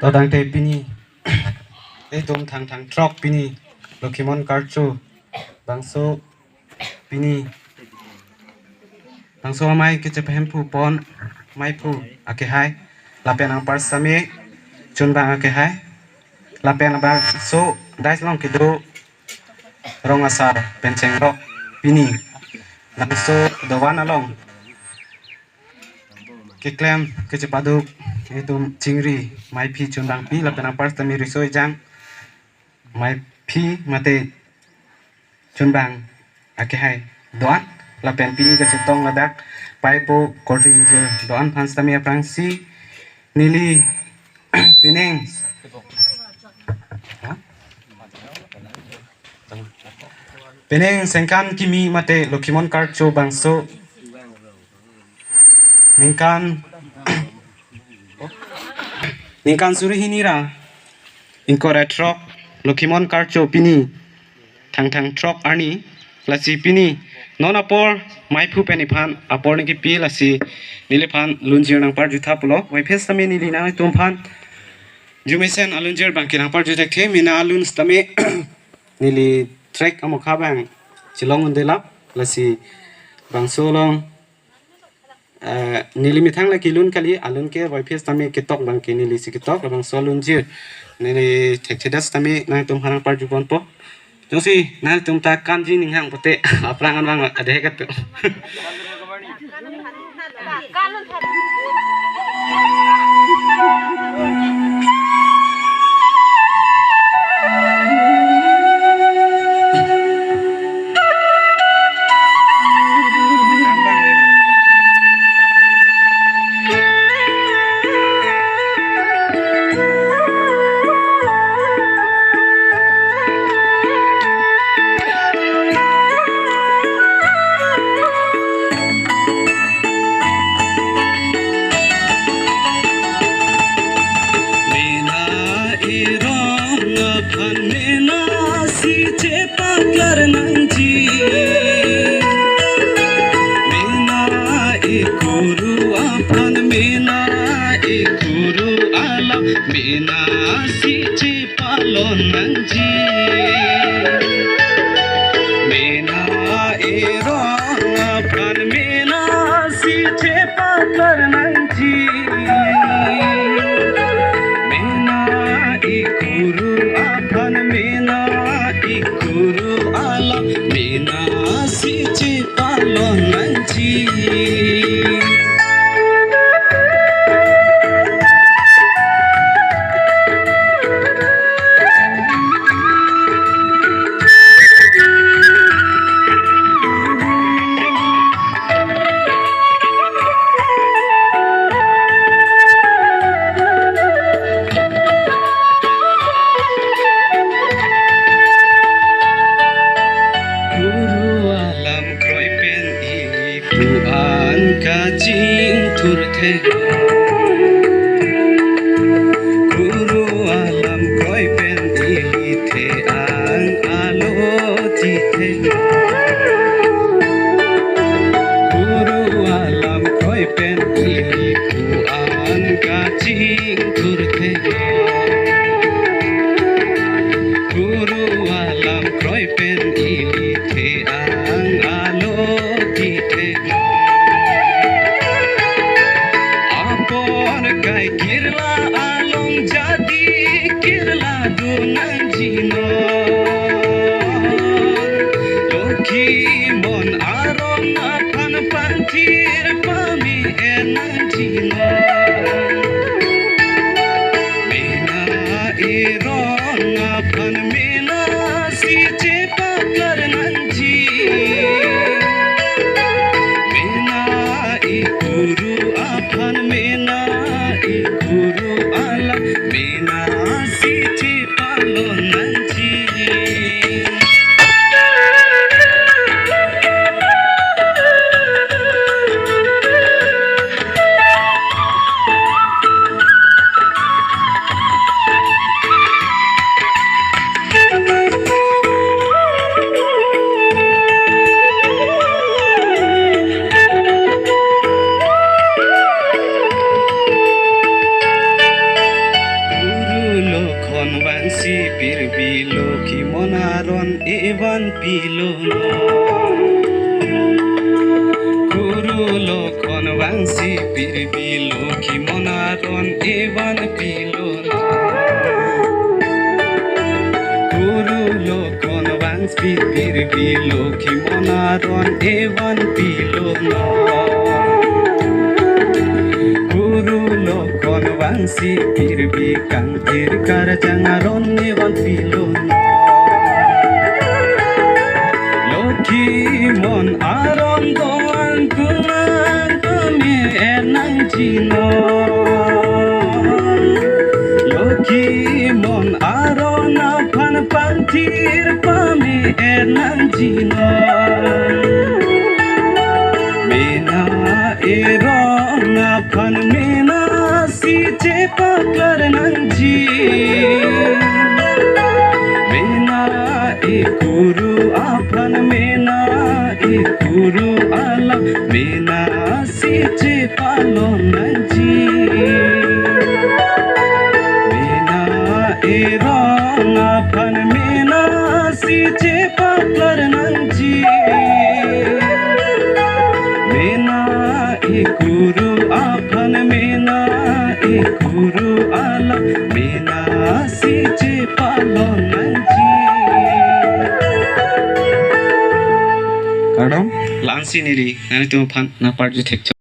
Todang te pini tum thang trok pini Lokimon karchu bangso pini bangso mai ke cephem pu pon mai pu ake hai lapen ang par sami chun bang ake hai lapen bang so dais long kido rong asar penceng rok pini bangso dawan along ke klem ke cepaduk itu cingri mai pi chun bang pi lapen ang par sami risoi jang mai pi mate chun bang ake hai doan lapen pini ke cetong ladak pai po korting je doan pan sami aprang si nili pining pining sengkan kimi mate Lokimon karcho bangso ningkan suri hinira ingkora trok Lokimon karcho pini thang trok ani lasi pini non apor mai phu peni phan apor ni ki pi lasi nile phan lunjir nang par jutha pulo wai phes sami nili na tum phan jumesen alunjir bangki nang par jutek the mina alun stame nili trek amokha bang chilong undela lasi bangso long nili mithang la kilun kali alun ke wai phes sami kitok bangki nili si kitok bangso lunjir nili thekchedas tami na tum phan par jupon po Josi, nah tumta kanji ninghang pote aprangan bang ada hekat tu. Mina si palon nanji Mina erong pan mina si pakar nanji Mina ikuru apan mina ikuru ala Mina si palon nanji Guru alam koi pen ili the ang alo ti the Guru alam koi pen ili ku an ka jing tur the Guru alam koi pen ili the ang alo ti the Kai kirla along jadi kirla dunanjino Loki mon aron apan pantir pami enanjino Mina iron apan mina si pakar nanji Mina ikuru apan mina Guru alam mina si palon nanji evan pilono Guru lokon wangsi pirbi lokhi monaron evan pilono Guru lokon wangsi pirbi lokhi monaron evan pilono Guru lokon wangsi pirbi kangkir karjangaron evan pilono Mon aron doan kunang kami enang jino Loki mon aron apan pantir kami enang jino Mena erong apan mena si cepaklar nang jin Mena guru apan mena guru alam mena si cepalon nanji mena erong apan mena si cepaklar nanji mena guru apan mena guru alam mena si cepalon nanji Kadang lansi nili nani tu pan na part ju thek